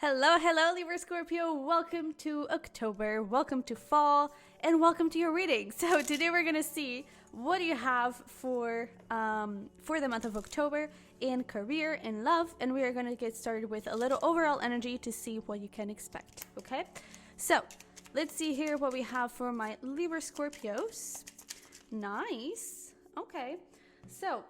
Hello, Libra Scorpio. Welcome to October, welcome to fall, and welcome to your reading. So today we're gonna see what you have for the month of October in career and love, and we are gonna get started with a little overall energy to see what you can expect. Okay, so let's see here what we have for my Libra Scorpios. Nice. Okay, so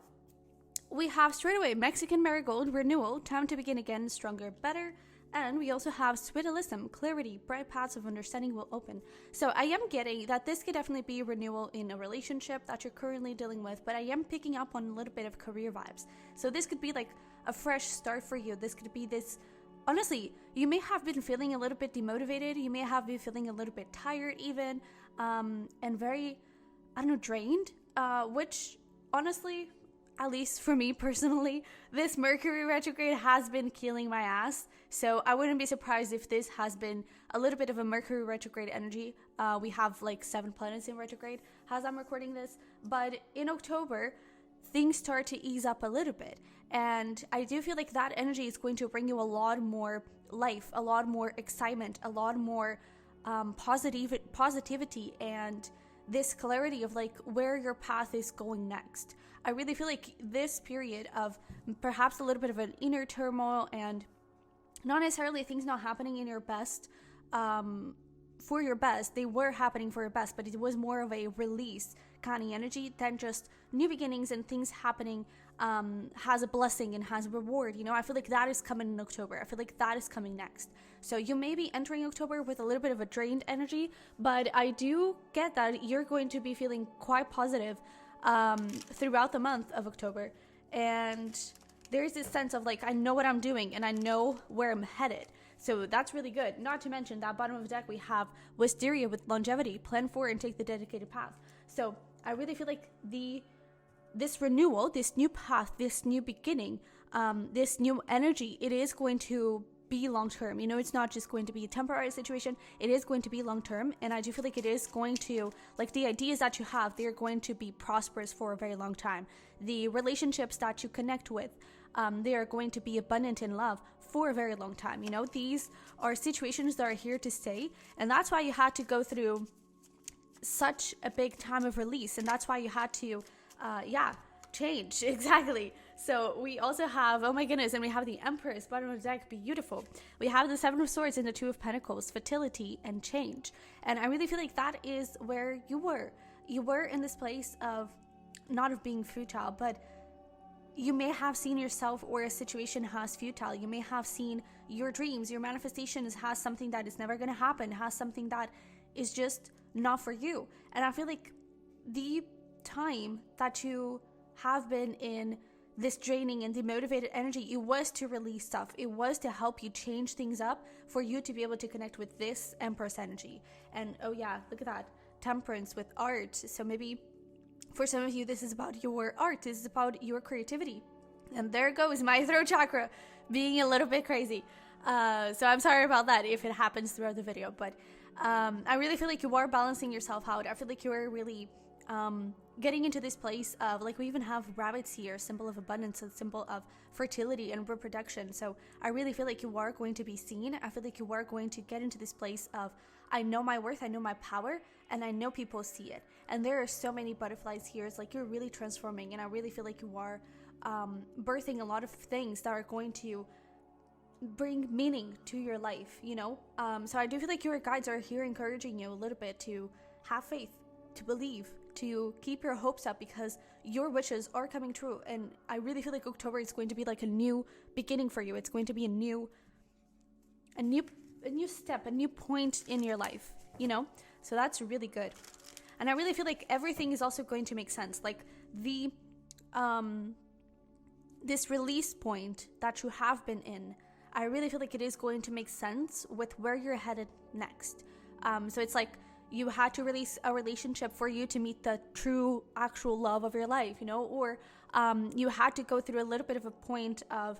we have straight away Mexican Marigold, renewal, time to begin again, stronger, better. And we also have Sweetalism, clarity, bright paths of understanding will open. So I am getting that this could definitely be renewal in a relationship that you're currently dealing with, but I am picking up on a little bit of career vibes. So this could be like a fresh start for you. This could be this, honestly, you may have been feeling a little bit demotivated. You may have been feeling a little bit tired even, and very, drained, which honestly, at least for me personally, this Mercury retrograde has been killing my ass. So I wouldn't be surprised if this has been a little bit of a Mercury retrograde energy. We have like 7 planets in retrograde as I'm recording this. But in October, things start to ease up a little bit. And I do feel like that energy is going to bring you a lot more life, a lot more excitement, a lot more positivity, and this clarity of like where your path is going next. I really feel like this period of perhaps a little bit of an inner turmoil and not necessarily things not happening in your best, for your best. They were happening for your best, but it was more of a release kind of energy than just new beginnings and things happening has a blessing and has a reward. I feel like that is coming in October. I feel like that is coming next. So you may be entering October with a little bit of a drained energy, but I do get that you're going to be feeling quite positive throughout the month of October. And there's this sense of like, I know what I'm doing and I know where I'm headed. So that's really good. Not to mention that bottom of the deck, we have Wisteria with longevity, plan for and take the dedicated path. So I really feel like this renewal, this new path, this new beginning, this new energy, it is going to be long-term. It's not just going to be a temporary situation. It is going to be long-term. And I do feel like it is going to, like the ideas that you have, they're going to be prosperous for a very long time. The relationships that you connect with, they are going to be abundant in love for a very long time. These are situations that are here to stay. And that's why you had to go through such a big time of release. And that's why you had to, change. Exactly. So we also have, oh my goodness, and we have the Empress, bottom of the deck, beautiful. We have the 7 of Swords and the 2 of Pentacles, fertility and change. And I really feel like that is where you were. You were in this place of not of being futile, but you may have seen yourself or a situation as futile. You may have seen your dreams, your manifestations has something that is never going to happen, has something that is just not for you. And I feel like the time that you have been in this draining and demotivated energy, it was to release stuff. It was to help you change things up for you to be able to connect with this Empress energy. And oh yeah, look at that. Temperance with art. So maybe for some of you, this is about your art. This is about your creativity. And there goes my throat chakra being a little bit crazy. So I'm sorry about that if it happens throughout the video. But I really feel like you are balancing yourself out. I feel like you are really getting into this place of, like, we even have rabbits here, symbol of abundance, a symbol of fertility and reproduction. So I really feel like you are going to be seen. I feel like you are going to get into this place of, I know my worth, I know my power, and I know people see it. And there are so many butterflies here. It's like you're really transforming, and I really feel like you are birthing a lot of things that are going to bring meaning to your life, So I do feel like your guides are here encouraging you a little bit to have faith, to believe, to keep your hopes up, because your wishes are coming true. And I really feel like October is going to be like a new beginning for you. It's going to be a new step, a new point in your life, So that's really good. And I really feel like everything is also going to make sense. Like the this release point that you have been in, I really feel like it is going to make sense with where you're headed next. So it's like you had to release a relationship for you to meet the true actual love of your life, or you had to go through a little bit of a point of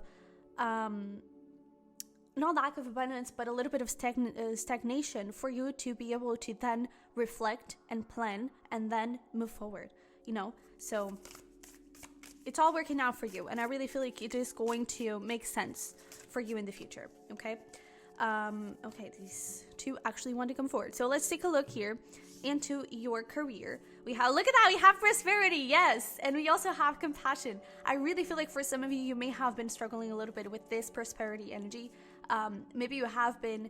not lack of abundance, but a little bit of stagnation for you to be able to then reflect and plan and then move forward, So it's all working out for you. And I really feel like it is going to make sense for you in the future. Okay. Okay, these two actually want to come forward. So let's take a look here into your career. We have, look at that, we have prosperity, yes, and we also have compassion. I really feel like for some of you, you may have been struggling a little bit with this prosperity energy. Maybe you have been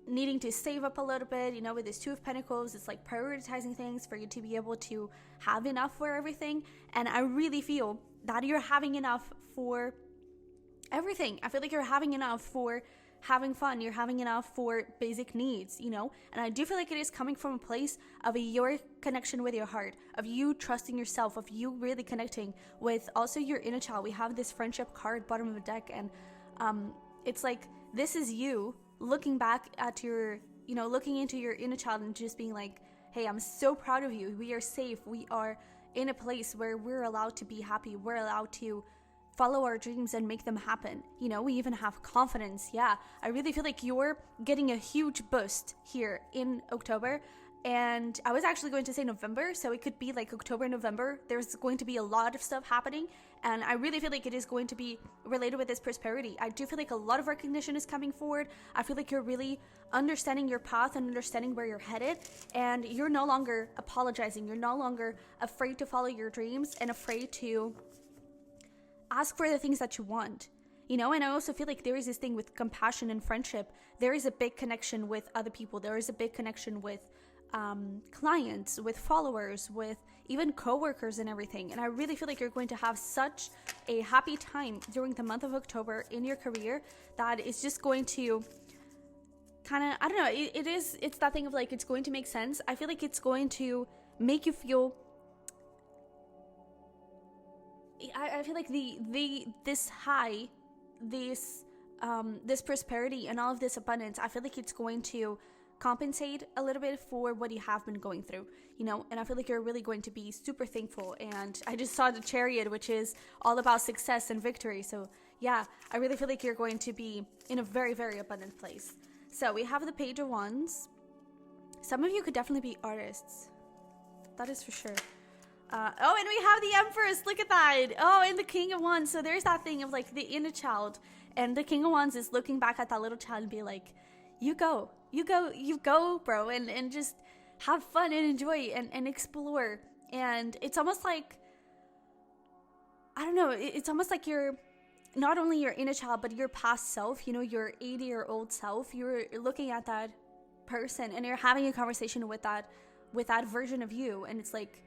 needing to save up a little bit, you know, with this Two of Pentacles. It's like prioritizing things for you to be able to have enough for everything. And I really feel that you're having enough for everything. I feel like you're having enough for having fun. You're having enough for basic needs, you know? And I do feel like it is coming from a place of your connection with your heart, of you trusting yourself, of you really connecting with also your inner child. We have this friendship card bottom of the deck, and it's like, this is you looking back at your, you know, looking into your inner child and just being like, hey, I'm so proud of you. We are safe. We are in a place where we're allowed to be happy. We're allowed to follow our dreams and make them happen. You know, we even have confidence. Yeah, I really feel like you're getting a huge boost here in October. And I was actually going to say November, so it could be like October, November. There's going to be a lot of stuff happening, and I really feel like it is going to be related with this prosperity. I do feel like a lot of recognition is coming forward. I feel like you're really understanding your path and understanding where you're headed, and you're no longer apologizing. You're no longer afraid to follow your dreams and afraid to ask for the things that you want. You know, and I also feel like there is this thing with compassion and friendship. There is a big connection with other people. There is a big connection with clients, with followers, with even coworkers and everything. And I really feel like you're going to have such a happy time during the month of October in your career that it's just going to kind of, I don't know, it's that thing of like, it's going to make sense. I feel like it's going to make you feel, I feel like this high, this prosperity and all of this abundance, I feel like it's going to compensate a little bit for what you have been going through, you know, and I feel like you're really going to be super thankful. And I just saw the Chariot, which is all about success and victory. So yeah, I really feel like you're going to be in a very, very abundant place. So we have the Page of Wands. Some of you could definitely be artists. That is for sure. Oh, and we have the Empress. Look at that. Oh, and the King of Wands. So there's that thing of like the inner child, and the King of Wands is looking back at that little child and be like, you go, bro, and just have fun and enjoy and explore. And it's almost like, I don't know, it's almost like you're not only your inner child, but your past self, you know, your 80-year-old self. You're looking at that person and you're having a conversation with that version of you. And it's like,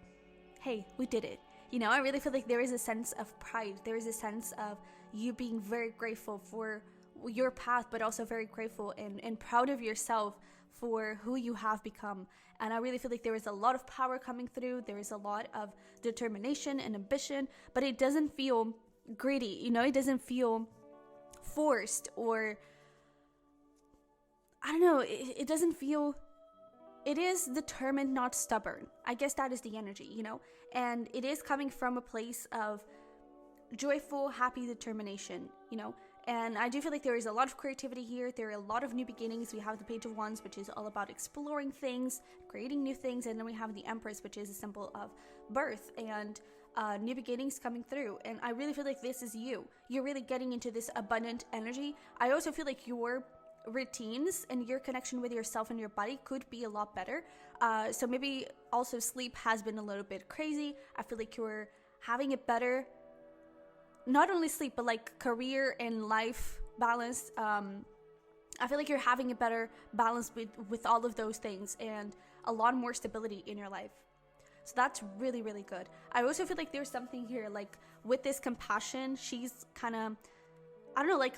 hey, we did it. You know, I really feel like there is a sense of pride. There is a sense of you being very grateful for your path, but also very grateful and proud of yourself for who you have become. And I really feel like there is a lot of power coming through. There is a lot of determination and ambition, but it doesn't feel greedy, you know, it doesn't feel forced, or I don't know, it doesn't feel, it is determined, not stubborn. I guess that is the energy, you know, and it is coming from a place of joyful, happy determination, you know. And I do feel like there is a lot of creativity here. There are a lot of new beginnings. We have the Page of Wands, which is all about exploring things, creating new things. And then we have the Empress, which is a symbol of birth and new beginnings coming through. And I really feel like this is you. You're really getting into this abundant energy. I also feel like your routines and your connection with yourself and your body could be a lot better. So maybe also sleep has been a little bit crazy. I feel like you're having it better. Not only sleep, but like career and life balance. I feel like you're having a better balance with all of those things and a lot more stability in your life. So that's really, really good. I also feel like there's something here, like with this compassion, she's kind of, I don't know, like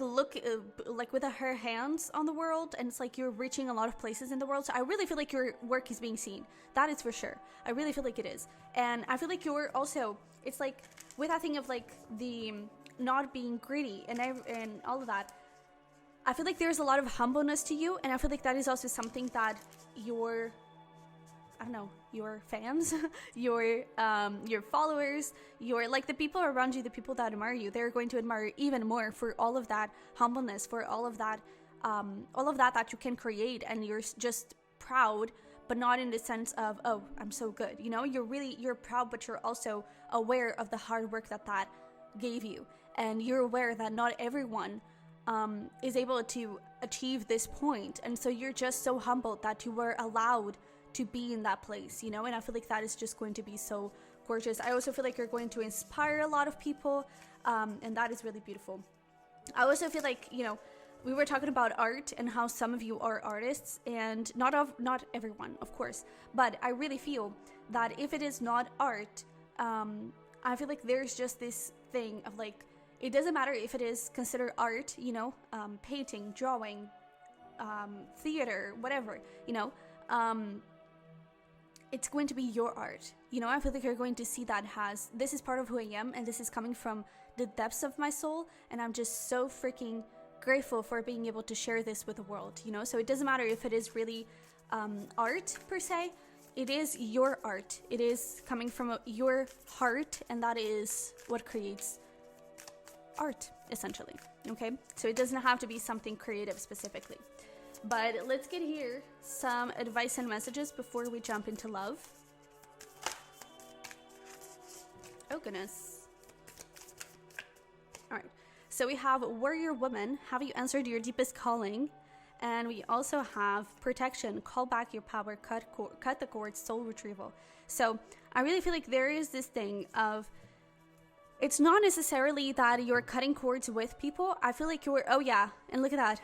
like with her hands on the world, and it's like you're reaching a lot of places in the world. So I really feel like your work is being seen. That is for sure. I really feel like it is. And I feel like you're also, it's like with that thing of like the not being greedy and all of that, I feel like there's a lot of humbleness to you. And I feel like that is also something that your, I don't know, your fans, your followers, your, like the people around you, the people that admire you, they're going to admire you even more for all of that humbleness, for all of that that you can create. And you're just proud, but not in the sense of, oh, I'm so good. You know, you're proud, but you're also aware of the hard work that gave you. And you're aware that not everyone is able to achieve this point. And so you're just so humbled that you were allowed to be in that place, you know? And I feel like that is just going to be so gorgeous. I also feel like you're going to inspire a lot of people, and that is really beautiful. I also feel like, you know, we were talking about art and how some of you are artists, and not everyone, of course, but I really feel that if it is not art, I feel like there's just this thing of like, it doesn't matter if it is considered art, you know, painting, drawing, theater, whatever, you know, it's going to be your art. You know, I feel like you're going to see that as, this is part of who I am, and this is coming from the depths of my soul, and I'm just so freaking grateful for being able to share this with the world, you know? So it doesn't matter if it is really art per se, it is your art. It is coming from your heart, and that is what creates art, essentially, okay? So it doesn't have to be something creative specifically. But let's get here some advice and messages before we jump into love. Oh, goodness. All right. So we have Warrior Woman. Have you answered your deepest calling? And we also have Protection. Call back your power. Cut the cords. Soul retrieval. So I really feel like there is this thing of, it's not necessarily that you're cutting cords with people. I feel like you're, oh yeah, and look at that.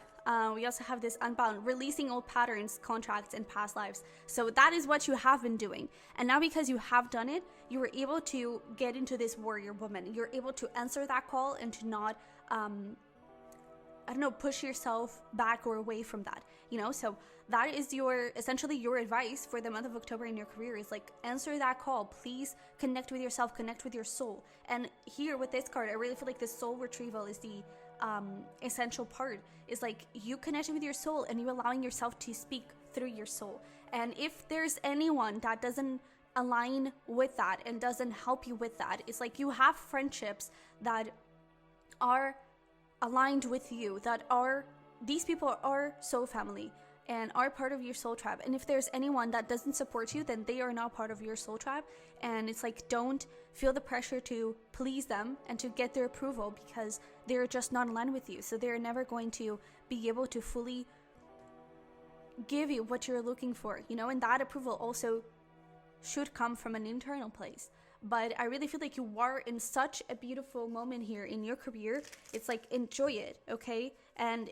We also have this Unbound, releasing old patterns, contracts, and past lives. So that is what you have been doing. And now because you have done it, you were able to get into this Warrior Woman. You're able to answer that call and to not, I don't know, push yourself back or away from that, you know? So that is essentially your advice for the month of October in your career, is like, answer that call. Please connect with yourself, connect with your soul. And here with this card, I really feel like the soul retrieval is the essential part, is like you connecting with your soul and you allowing yourself to speak through your soul. And if there's anyone that doesn't align with that and doesn't help you with that, it's like you have friendships that are aligned with you, that are, these people are soul family and are part of your soul tribe. And if there's anyone that doesn't support you, then they are not part of your soul tribe. And it's like, don't feel the pressure to please them and to get their approval, because they're just not aligned with you. So they're never going to be able to fully give you what you're looking for, you know? And that approval also should come from an internal place. But I really feel like you are in such a beautiful moment here in your career. It's like, enjoy it, okay? And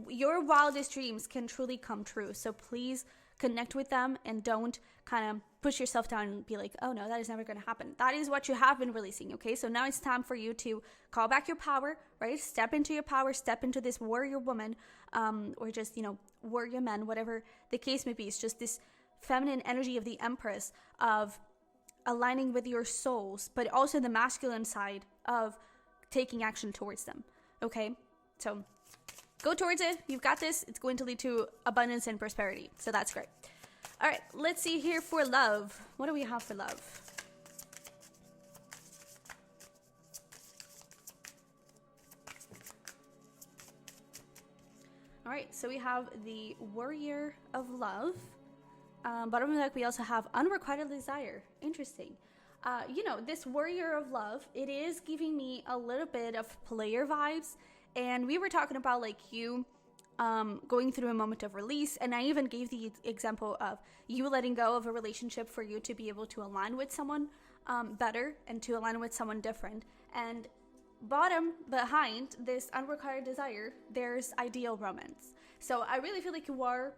your wildest dreams can truly come true. So please connect with them and don't kind of push yourself down and be like, oh no, that is never going to happen. That is what you have been releasing, okay? So now it's time for you to call back your power, right? Step into your power, step into this warrior woman, or just, you know, warrior man, whatever the case may be. It's just this feminine energy of the Empress, of aligning with your souls, but also the masculine side of taking action towards them, okay? So go towards it. You've got this. It's going to lead to abundance and prosperity. So that's great. All right, let's see here for love. What do we have for love? All right, so we have the Warrior of Love. Bottom of the deck, we also have Unrequited Desire. Interesting. You know, this Warrior of Love, it is giving me a little bit of player vibes. And we were talking about like you going through a moment of release. And I even gave the example of you letting go of a relationship for you to be able to align with someone better and to align with someone different. And bottom behind this Unrequited Desire, there's ideal romance. So I really feel like you are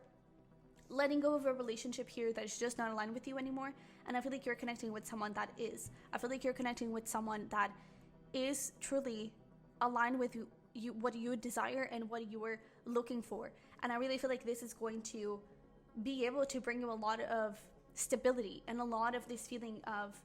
letting go of a relationship here that is just not aligned with you anymore. And I feel like you're connecting with someone that is. I feel like you're connecting with someone that is truly aligned with you, what you desire and what you were looking for. And I really feel like this is going to be able to bring you a lot of stability and a lot of this feeling of,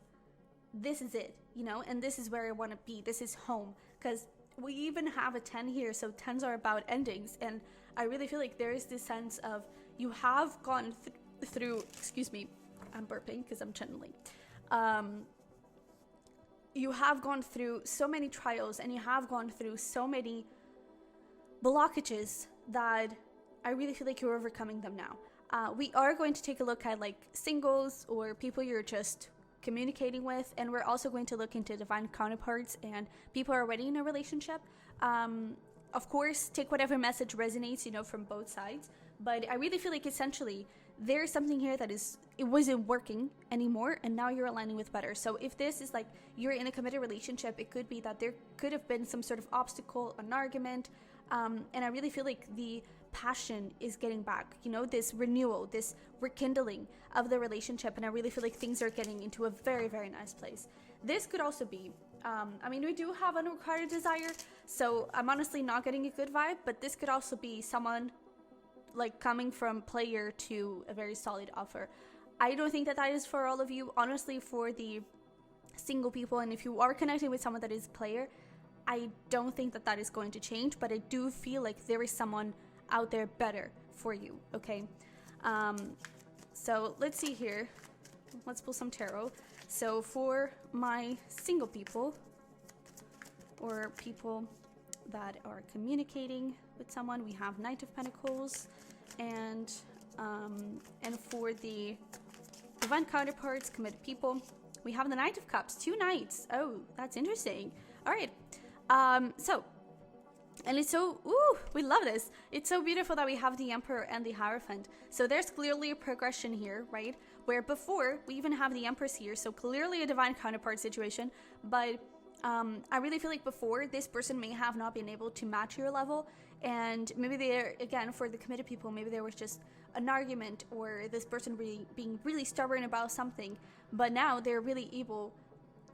this is it, you know, and this is where I want to be. This is home. Because we even have a 10 here, so 10s are about endings. And I really feel like there is this sense of, you have gone through, excuse me, I'm burping because I'm channeling. You have gone through so many trials and you have gone through so many blockages that I really feel like you're overcoming them now. We are going to take a look at like singles or people you're just communicating with, and we're also going to look into divine counterparts and people already in a relationship. of course, take whatever message resonates, you know, from both sides. But I really feel like essentially there's something here that it wasn't working anymore, and now you're aligning with better. So if this is like you're in a committed relationship, it could be that there could have been some sort of obstacle, an argument, and I really feel like the passion is getting back, you know, this renewal, this rekindling of the relationship, and I really feel like things are getting into a very, very nice place. This could also be, I mean, we do have unrequited desire, so I'm honestly not getting a good vibe, but this could also be someone like coming from player to a very solid offer. I don't think that is for all of you, honestly. For the single people, and if you are connecting with someone that is player, I don't think that is going to change, but I do feel like there is someone out there better for you, okay? So let's see here. Let's pull some tarot. So for my single people, or people that are communicating with someone, we have Knight of Pentacles, and for the divine counterparts, committed people, we have the Knight of Cups, 2 knights. Oh, that's interesting. All right. So, and it's so, ooh, we love this. It's so beautiful that we have the Emperor and the Hierophant. So there's clearly a progression here, right? Where before we even have the Empress here, so clearly a divine counterpart situation. But I really feel like before, this person may have not been able to match your level, and maybe they're, again, for the committed people, maybe there was just an argument, or this person being really stubborn about something, but now they're really able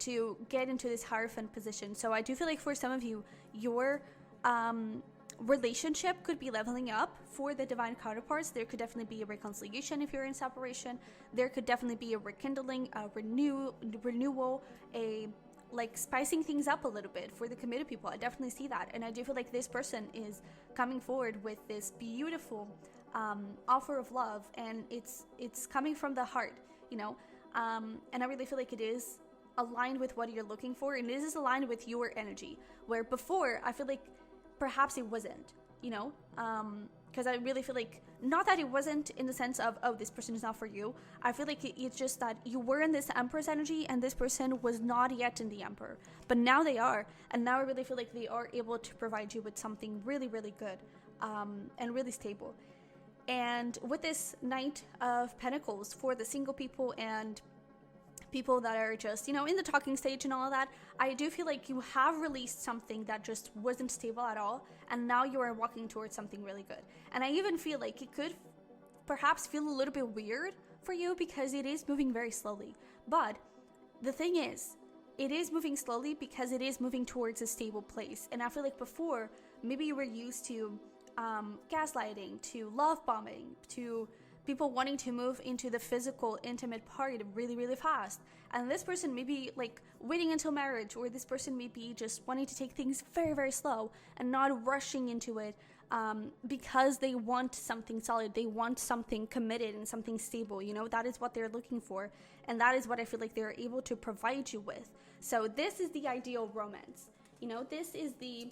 to get into this Hierophant position. So I do feel like for some of you, your relationship could be leveling up. For the divine counterparts, there could definitely be a reconciliation if you're in separation. There could definitely be a rekindling, a renewal, a like spicing things up a little bit. For the committed people, I definitely see that, and I do feel like this person is coming forward with this beautiful offer of love, and it's coming from the heart, you know, and I really feel like it is aligned with what you're looking for, and it is aligned with your energy, where before I feel like perhaps it wasn't, you know, because I really feel like, not that it wasn't in the sense of, oh, this person is not for you. I feel like it's just that you were in this Empress energy, and this person was not yet in the Emperor, but now they are, and now I really feel like they are able to provide you with something really, really good, and really stable. And with this Knight of Pentacles, for the single people and people that are just, you know, in the talking stage and all of that, I do feel like you have released something that just wasn't stable at all, and now you are walking towards something really good. And I even feel like it could perhaps feel a little bit weird for you because it is moving very slowly. But the thing is, it is moving slowly because it is moving towards a stable place. And I feel like before, maybe you were used to gaslighting, to love bombing, to people wanting to move into the physical, intimate part really, really fast. And this person may be like waiting until marriage, or this person may be just wanting to take things very, very slow and not rushing into it, because they want something solid. They want something committed and something stable. You know, that is what they're looking for. And that is what I feel like they're able to provide you with. So this is the ideal romance. You know, this is the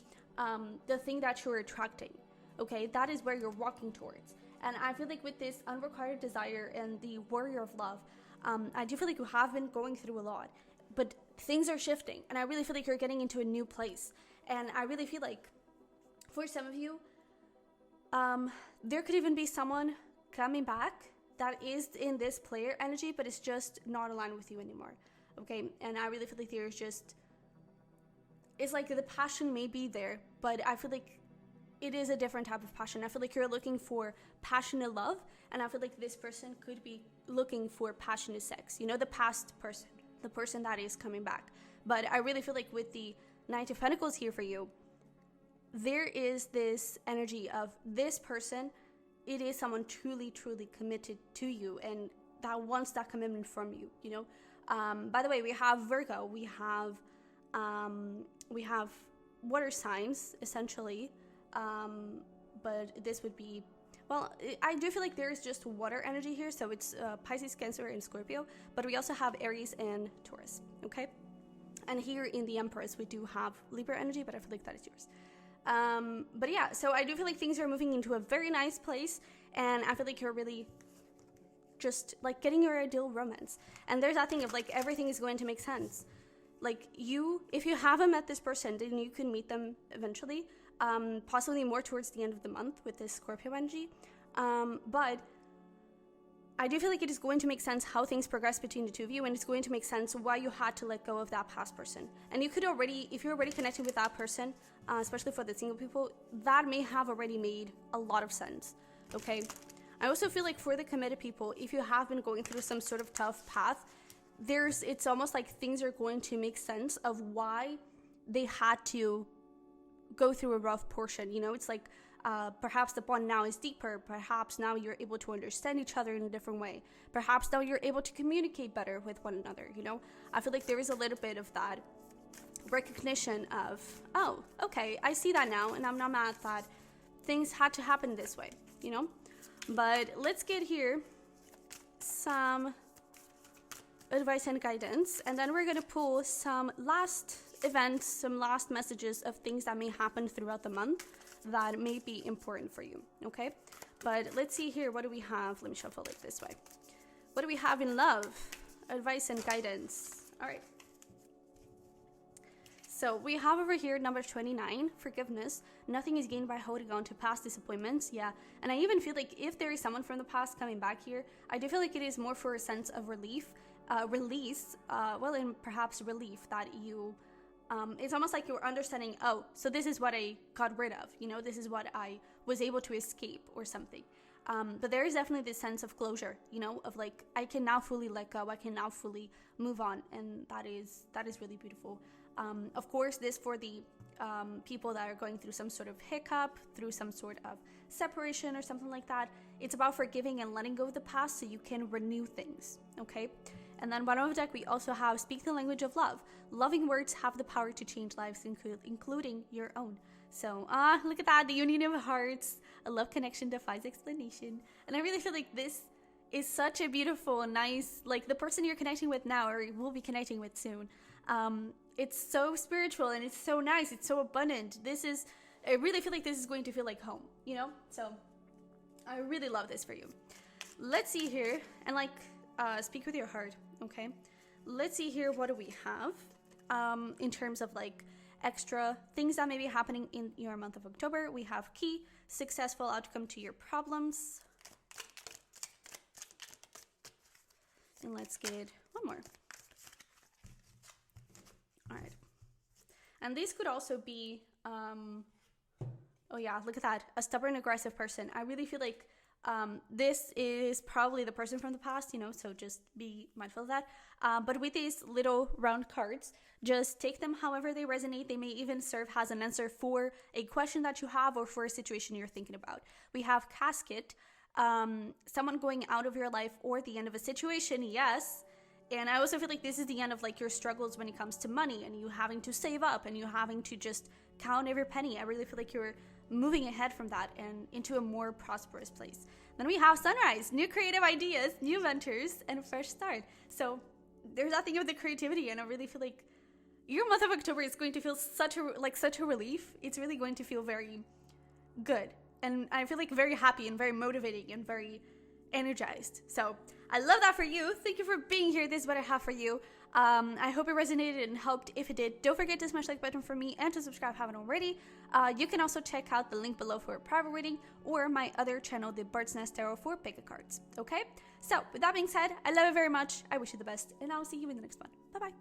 thing that you're attracting. Okay, that is where you're walking towards. And I feel like with this unrequited desire and the warrior of love, I do feel like you have been going through a lot, but things are shifting, and I really feel like you're getting into a new place. And I really feel like for some of you, there could even be someone coming back that is in this player energy, but it's just not aligned with you anymore. Okay, and I really feel like there's just, it's like the passion may be there, but I feel like it is a different type of passion. I feel like you're looking for passionate love, and I feel like this person could be looking for passionate sex. You know, the past person, the person that is coming back. But I really feel like with the Knight of Pentacles here for you, there is this energy of this person. It is someone truly, truly committed to you, and that wants that commitment from you, you know. By the way, we have Virgo, we have water signs, essentially. But this would be, well, I do feel like there is just water energy here, so it's Pisces, Cancer, and Scorpio, but we also have Aries and Taurus, okay? And here in the Empress, we do have Libra energy, but I feel like that is yours. But yeah, so I do feel like things are moving into a very nice place, and I feel like you're really just like getting your ideal romance. And there's that thing of like everything is going to make sense. Like if you haven't met this person, then you can meet them eventually. possibly more towards the end of the month with this Scorpio energy. But I do feel like it is going to make sense how things progress between the two of you, and it's going to make sense why you had to let go of that past person. And you could already, if you're already connecting with that person, especially for the single people, that may have already made a lot of sense, okay? I also feel like for the committed people, if you have been going through some sort of tough path, it's almost like things are going to make sense of why they had to go through a rough portion. You know, it's like perhaps the bond now is deeper. Perhaps now you're able to understand each other in a different way. Perhaps now you're able to communicate better with one another. You know, I feel like there is a little bit of that recognition of, oh, okay, I see that now, and I'm not mad that things had to happen this way, you know. But let's get here some advice and guidance, and then we're going to pull some last events, some last messages of things that may happen throughout the month that may be important for you, okay? But let's see here, what do we have? Let me shuffle it this way. What do we have in love? Advice and guidance. All right. So we have over here number 29, forgiveness. Nothing is gained by holding on to past disappointments. Yeah, and I even feel like if there is someone from the past coming back here, I do feel like it is more for a sense of release, and perhaps relief that you, it's almost like you're understanding, oh, so this is what I got rid of, you know, this is what I was able to escape or something. But there is definitely this sense of closure, you know, of like, I can now fully let go, I can now fully move on, and that is really beautiful. Of course, this for the people that are going through some sort of hiccup, through some sort of separation or something like that. It's about forgiving and letting go of the past so you can renew things, okay? And then bottom of the deck, we also have speak the language of love. Loving words have the power to change lives, including your own. So, look at that, the union of hearts. A love connection defies explanation. And I really feel like this is such a beautiful, nice, like the person you're connecting with now or will be connecting with soon. It's so spiritual and it's so nice. It's so abundant. I really feel like this is going to feel like home, you know? So I really love this for you. Let's see here. And like, speak with your heart, okay? Let's see here. What do we have in terms of like extra things that may be happening in your month of October? We have key, successful outcome to your problems. And let's get one more. All right. And this could also be, oh yeah, look at that. A stubborn, aggressive person. I really feel like this is probably the person from the past, you know, so just be mindful of that. But with these little round cards, just take them however they resonate. They may even serve as an answer for a question that you have or for a situation you're thinking about. We have casket, someone going out of your life or the end of a situation, yes. And I also feel like this is the end of like your struggles when it comes to money and you having to save up and you having to just count every penny. I really feel like you're moving ahead from that and into a more prosperous place. Then we have sunrise, new creative ideas, new ventures, and a fresh start. So there's that thing of the creativity, and I really feel like your month of October is going to feel such a relief. It's really going to feel very good. And I feel like very happy and very motivating and very energized. So I love that for you. Thank you for being here. This is what I have for you. I hope it resonated and helped. If it did, don't forget to smash the like button for me and to subscribe if you haven't already. You can also check out the link below for a private reading or my other channel, the Bird's Nest Tarot, for pick cards. Okay? So with that being said, I love you very much. I wish you the best, and I'll see you in the next one. Bye-bye.